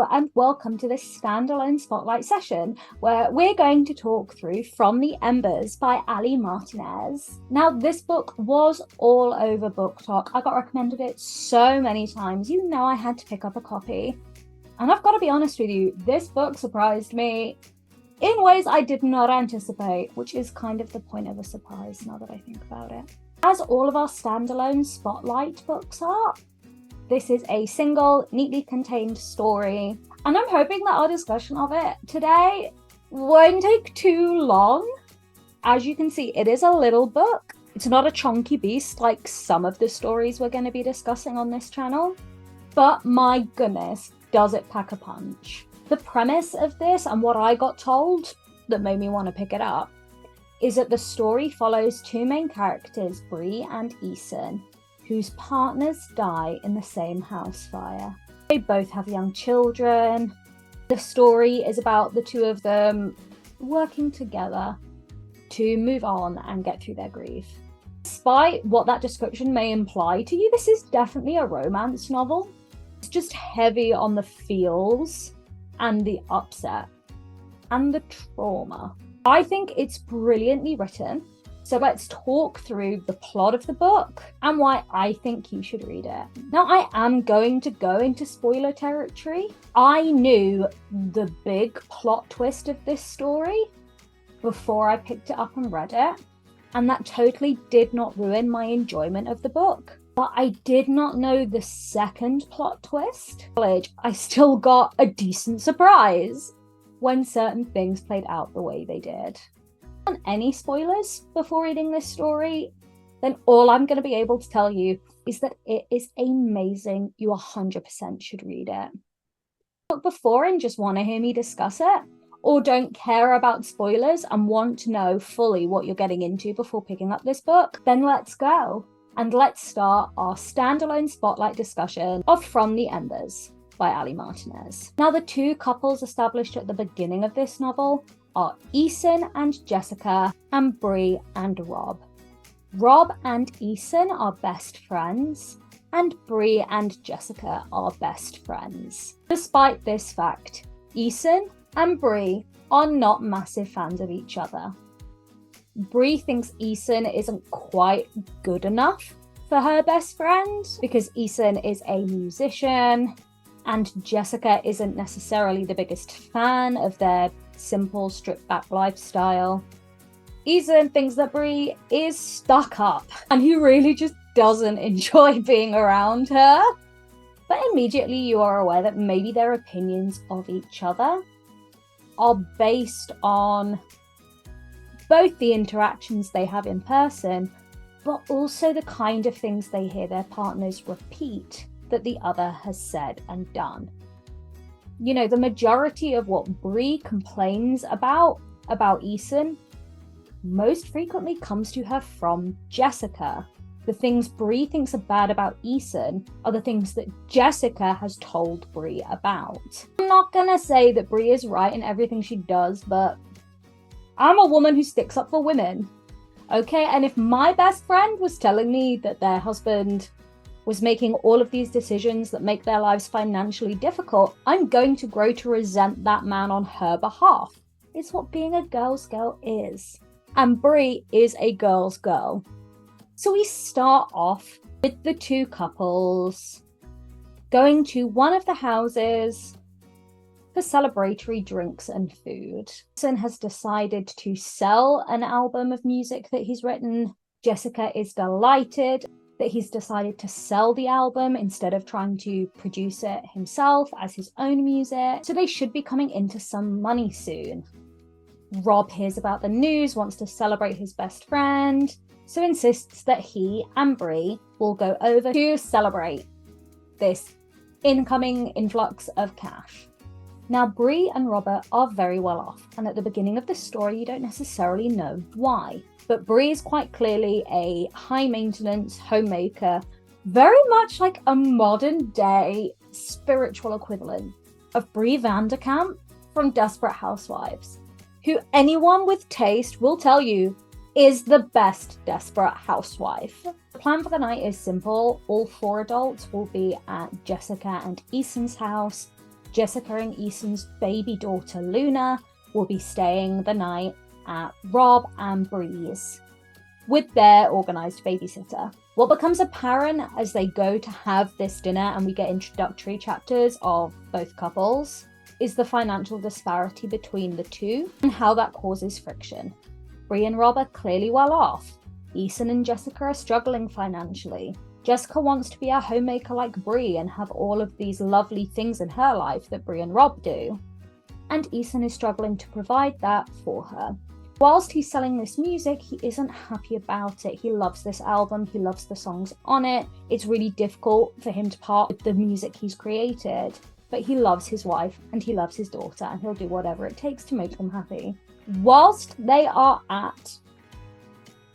Hello and welcome to this Standalone Spotlight session where we're going to talk through From the Embers by Aly Martinez. Now, this book was all over Book Talk. I got recommended it so many times. You know I had to pick up a copy. And I've got to be honest with you, this book surprised me in ways I did not anticipate, which is kind of the point of a surprise now that I think about it. As all of our Standalone Spotlight books are, this is a single, neatly contained story, and I'm hoping that our discussion of it today won't take too long. As you can see, it is a little book. It's not a chunky beast like some of the stories we're going to be discussing on this channel, but my goodness, does it pack a punch. The premise of this, and what I got told that made me want to pick it up, is that the story follows two main characters, Bree and Eason, whose partners die in the same house fire. They both have young children. The story is about the two of them working together to move on and get through their grief. Despite what that description may imply to you, this is definitely a romance novel. It's just heavy on the feels and the upset and the trauma. I think it's brilliantly written. So let's talk through the plot of the book and why I think you should read it. Now, I am going to go into spoiler territory. I knew the big plot twist of this story before I picked it up and read it, and that totally did not ruin my enjoyment of the book. But I did not know the second plot twist. I still got a decent surprise when certain things played out the way they did. On any spoilers before reading this story, then all I'm going to be able to tell you is that it is amazing. You 100% should read it. But before and just want to hear me discuss it, or don't care about spoilers and want to know fully what you're getting into before picking up this book, then let's go. And let's start our standalone spotlight discussion of From the Embers by Aly Martinez. Now, the two couples established at the beginning of this novel are Eason and Jessica, and Bree and Rob. Rob and Eason are best friends, and Bree and Jessica are best friends. Despite this fact, Eason and Bree are not massive fans of each other. Bree thinks Eason isn't quite good enough for her best friend because Eason is a musician, and Jessica isn't necessarily the biggest fan of their simple, stripped-back lifestyle. Eason thinks that Bree is stuck up, and he really just doesn't enjoy being around her. But immediately you are aware that maybe their opinions of each other are based on both the interactions they have in person, but also the kind of things they hear their partners repeat that the other has said and done. You know, the majority of what Bree complains about Eason most frequently comes to her from Jessica. The things Bree thinks are bad about Eason are the things that Jessica has told Bree about. I'm not gonna say that Bree is right in everything she does, but I'm a woman who sticks up for women. Okay, and if my best friend was telling me that their husband was making all of these decisions that make their lives financially difficult, I'm going to grow to resent that man on her behalf. It's what being a girl's girl is. And Bree is a girl's girl. So we start off with the two couples going to one of the houses for celebratory drinks and food. Eason has decided to sell an album of music that he's written. Jessica is delighted that he's decided to sell the album instead of trying to produce it himself as his own music. So they should be coming into some money soon. Rob hears about the news, wants to celebrate his best friend, so insists that he and Bree will go over to celebrate this incoming influx of cash. Now, Bree and Robert are very well off, and at the beginning of the story, you don't necessarily know why. But Bree is quite clearly a high-maintenance homemaker, very much like a modern-day spiritual equivalent of Bree Vanderkamp from Desperate Housewives, who anyone with taste will tell you is the best Desperate Housewife. The plan for the night is simple. All four adults will be at Jessica and Eason's house Jessica and Eason's baby daughter Luna will be staying the night at Rob and Bree's with their organised babysitter. What becomes apparent as they go to have this dinner and we get introductory chapters of both couples is the financial disparity between the two and how that causes friction. Bree and Rob are clearly well off. Eason and Jessica are struggling financially. Jessica wants to be a homemaker like Bree and have all of these lovely things in her life that Bree and Rob do. And Eason is struggling to provide that for her. Whilst he's selling this music, he isn't happy about it. He loves this album, he loves the songs on it. It's really difficult for him to part with the music he's created, but he loves his wife and he loves his daughter and he'll do whatever it takes to make them happy. Whilst they are at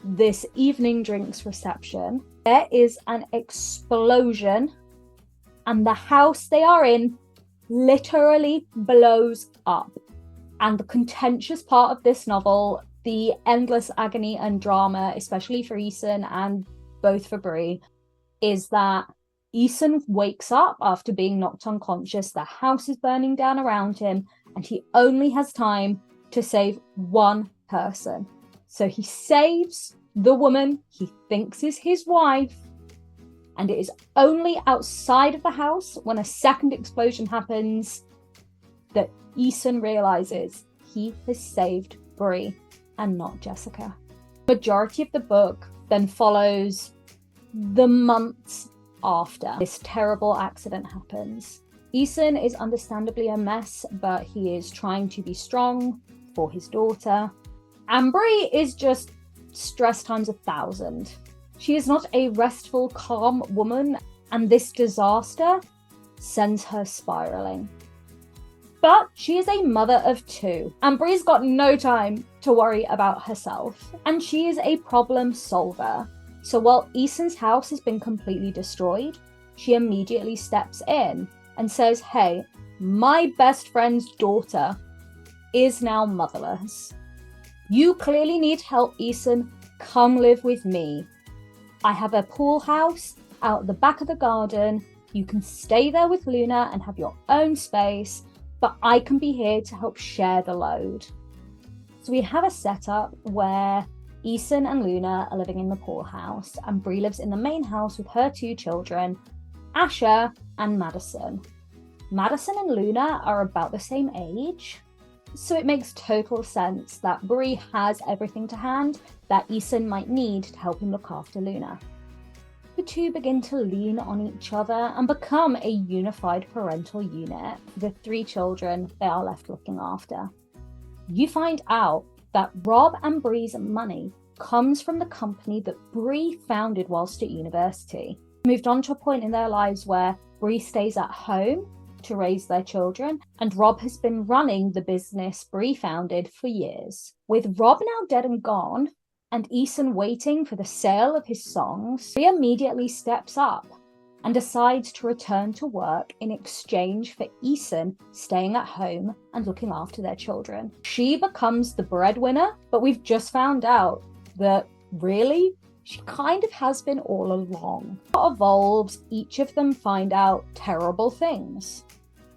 this evening drinks reception, there is an explosion and the house they are in literally blows up. And the contentious part of this novel, the endless agony and drama, especially for Eason and both for Bree, is that Eason wakes up after being knocked unconscious, the house is burning down around him, and he only has time to save one person. So he saves the woman he thinks is his wife, and it is only outside of the house when a second explosion happens that Eason realizes he has saved Bree and not Jessica. The majority of the book then follows the months after this terrible accident happens. Eason is understandably a mess, but he is trying to be strong for his daughter. And Bree is just stress times 1,000. She is not a restful, calm woman, and this disaster sends her spiraling. But she is a mother of 2, and Bree's got no time to worry about herself, and she is a problem solver. So while Eason's house has been completely destroyed, she immediately steps in and says, hey, my best friend's daughter is now motherless. You clearly need help, Eason. Come live with me. I have a pool house out the back of the garden. You can stay there with Luna and have your own space, but I can be here to help share the load. So we have a setup where Eason and Luna are living in the pool house, and Bree lives in the main house with her 2 children, Asher and Madison. Madison and Luna are about the same age, so it makes total sense that Bree has everything to hand that Eason might need to help him look after Luna. The 2 begin to lean on each other and become a unified parental unit for the 3 children they are left looking after. You find out that Rob and Bree's money comes from the company that Bree founded whilst at university. Moved on to a point in their lives where Bree stays at home to raise their children, and Rob has been running the business Bree founded for years. With Rob now dead and gone, and Eason waiting for the sale of his songs, Bree immediately steps up and decides to return to work in exchange for Eason staying at home and looking after their children. She becomes the breadwinner, but we've just found out that really, she kind of has been all along. What evolves, each of them find out terrible things.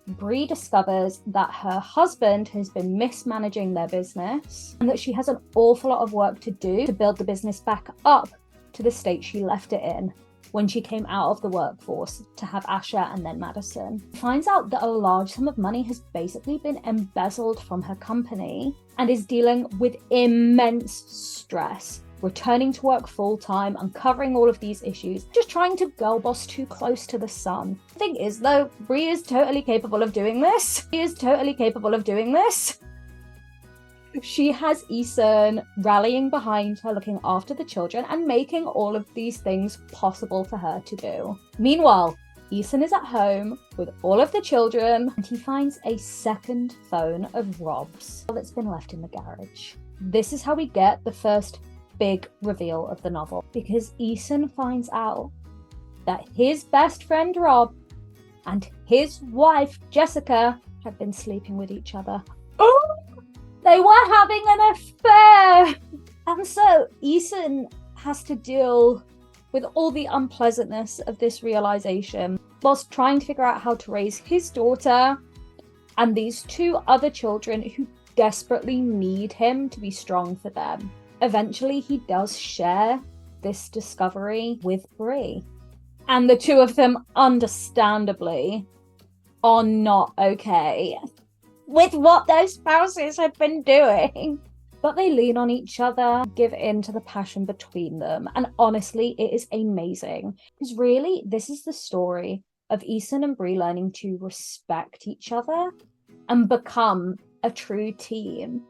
Bree discovers that her husband has been mismanaging their business and that she has an awful lot of work to do to build the business back up to the state she left it in when she came out of the workforce to have Asher and then Madison. Finds out that a large sum of money has basically been embezzled from her company and is dealing with immense stress, returning to work full-time, uncovering all of these issues, just trying to girl boss too close to the sun. The thing is, though, Bree is totally capable of doing this. She has Eason rallying behind her, looking after the children, and making all of these things possible for her to do. Meanwhile, Eason is at home with all of the children, and he finds a second phone of Rob's that's been left in the garage. This is how we get the first big reveal of the novel, because Eason finds out that his best friend Rob and his wife Jessica have been sleeping with each other. Oh! They were having an affair! And so Eason has to deal with all the unpleasantness of this realization whilst trying to figure out how to raise his daughter and these two other children who desperately need him to be strong for them. Eventually, he does share this discovery with Bree. And the two of them, understandably, are not okay with what their spouses had been doing. But they lean on each other, give in to the passion between them. And honestly, it is amazing. Because really, this is the story of Ethan and Bree learning to respect each other and become a true team.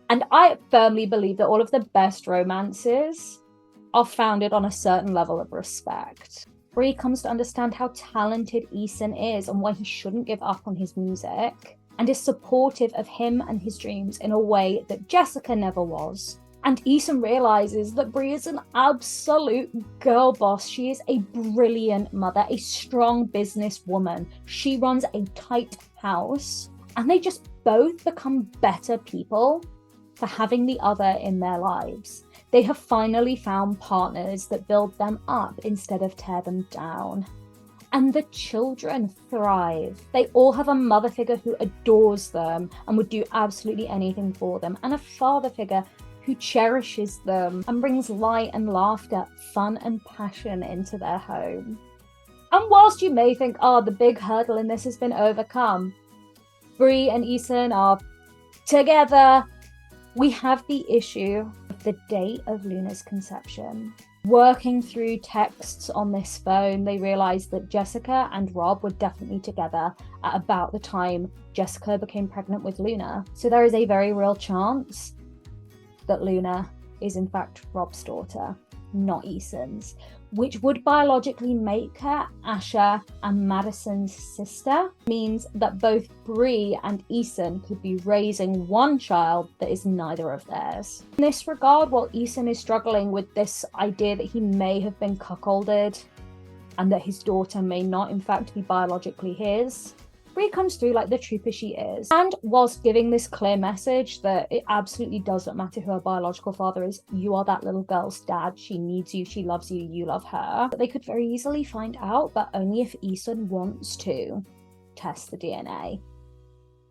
And I firmly believe that all of the best romances are founded on a certain level of respect. Bree comes to understand how talented Ethan is and why he shouldn't give up on his music, and is supportive of him and his dreams in a way that Jessica never was. And Ethan realizes that Bree is an absolute girl boss. She is a brilliant mother, a strong businesswoman. She runs a tight house, and they just both become better people for having the other in their lives. They have finally found partners that build them up instead of tear them down. And the children thrive. They all have a mother figure who adores them and would do absolutely anything for them, and a father figure who cherishes them and brings light and laughter, fun and passion into their home. And whilst you may think, oh, the big hurdle in this has been overcome, Bree and Ethan are together. We have the issue of the date of Luna's conception. Working through texts on this phone, they realised that Jessica and Rob were definitely together at about the time Jessica became pregnant with Luna. So there is a very real chance that Luna is in fact Rob's daughter, not Ethan's, which would biologically make her Asher and Madison's sister. Means that both Bree and Ethan could be raising one child that is neither of theirs. In this regard, while Ethan is struggling with this idea that he may have been cuckolded and that his daughter may not in fact be biologically his, Bree comes through like the trooper she is, and whilst giving this clear message that it absolutely doesn't matter who her biological father is, you are that little girl's dad, she needs you, she loves you, you love her. But they could very easily find out, but only if Ethan wants to test the DNA.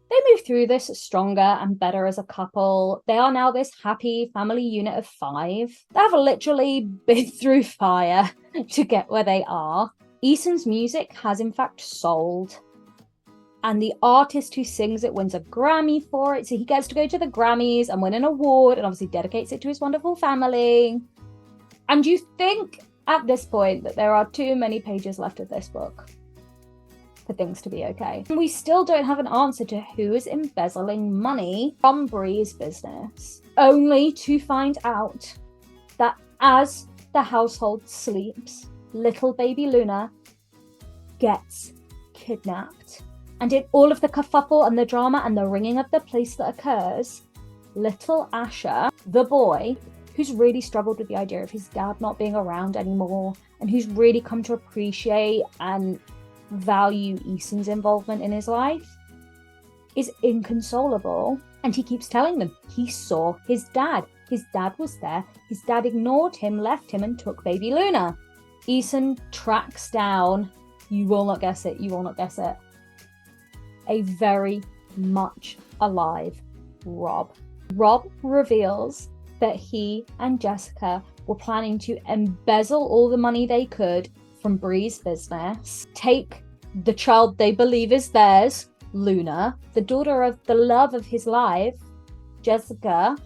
They move through this stronger and better as a couple. They are now this happy family unit of 5. They have literally been through fire to get where they are. Ethan's music has in fact sold, and the artist who sings it wins a Grammy for it. So he gets to go to the Grammys and win an award and obviously dedicates it to his wonderful family. And you think at this point that there are too many pages left of this book for things to be okay. And we still don't have an answer to who is embezzling money from Bree's business, only to find out that as the household sleeps, little baby Luna gets kidnapped. And in all of the kerfuffle and the drama and the ringing of the place that occurs, little Asher, the boy, who's really struggled with the idea of his dad not being around anymore, and who's really come to appreciate and value Ethan's involvement in his life, is inconsolable. And he keeps telling them he saw his dad. His dad was there. His dad ignored him, left him, and took baby Luna. Ethan tracks down, you will not guess it, you will not guess it, a very much alive Rob. Rob reveals that he and Jessica were planning to embezzle all the money they could from Bree's business, take the child they believe is theirs, Luna, the daughter of the love of his life, Jessica,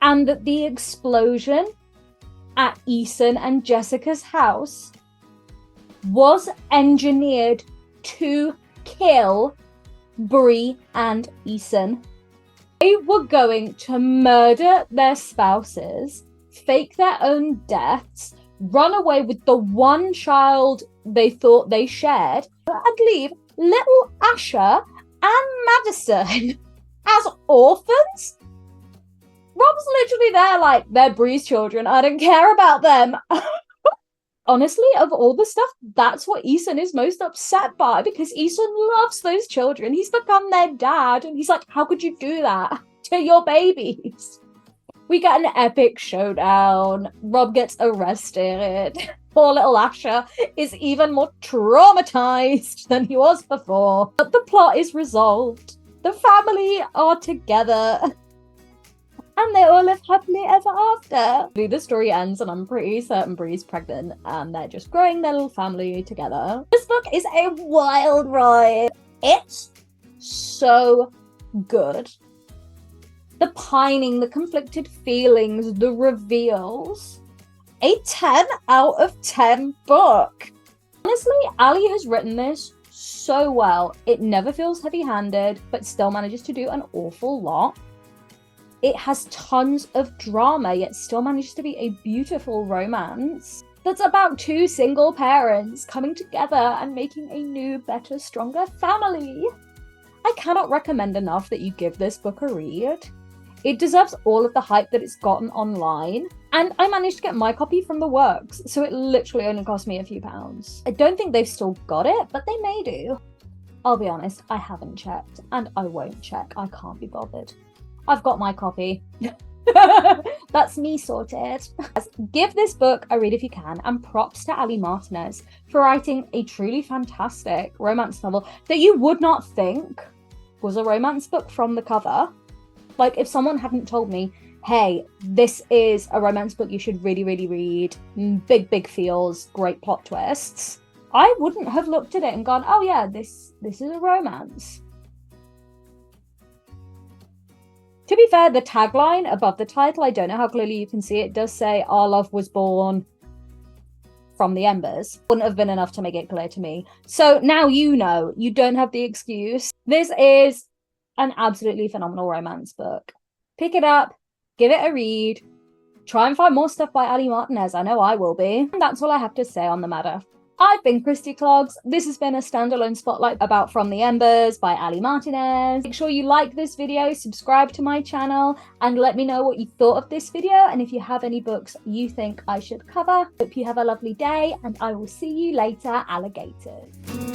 and that the explosion at Ethan and Jessica's house was engineered to kill Bree and Ethan. They were going to murder their spouses, fake their own deaths, run away with the one child they thought they shared, and leave little Asher and Madison as orphans. Rob's literally there like, they're Bree's children, I don't care about them. Honestly, of all the stuff, that's what Ethan is most upset by, because Ethan loves those children. He's become their dad, and he's like, how could you do that to your babies? We get an epic showdown. Rob gets arrested. Poor little Asher is even more traumatized than he was before. But the plot is resolved. The family are together. And they all live happily ever after. The story ends and I'm pretty certain Bree's pregnant and they're just growing their little family together. This book is a wild ride. It's so good. The pining, the conflicted feelings, the reveals. A 10 out of 10 book. Honestly, Aly has written this so well. It never feels heavy-handed, but still manages to do an awful lot. It has tons of drama, yet still manages to be a beautiful romance that's about two single parents coming together and making a new, better, stronger family. I cannot recommend enough that you give this book a read. It deserves all of the hype that it's gotten online, and I managed to get my copy from the works, so it literally only cost me a few pounds. I don't think they've still got it, but they may do. I'll be honest, I haven't checked, and I won't check. I can't be bothered. I've got my copy. That's me sorted. Give this book a read if you can, and props to Aly Martinez for writing a truly fantastic romance novel that you would not think was a romance book from the cover. Like, if someone hadn't told me, hey, this is a romance book you should really, really read, big feels, great plot twists, I wouldn't have looked at it and gone, oh yeah, this is a romance. To be fair, the tagline above the title, I don't know how clearly you can see it, does say, our love was born from the embers. Wouldn't have been enough to make it clear to me. So now you know, you don't have the excuse. This is an absolutely phenomenal romance book. Pick it up, give it a read, try and find more stuff by Aly Martinez. I know I will be. And that's all I have to say on the matter. I've been Christy Clogs. This has been a standalone spotlight about From the Embers by Aly Martinez. Make sure you like this video, subscribe to my channel, and let me know what you thought of this video and if you have any books you think I should cover. Hope you have a lovely day, and I will see you later, alligators.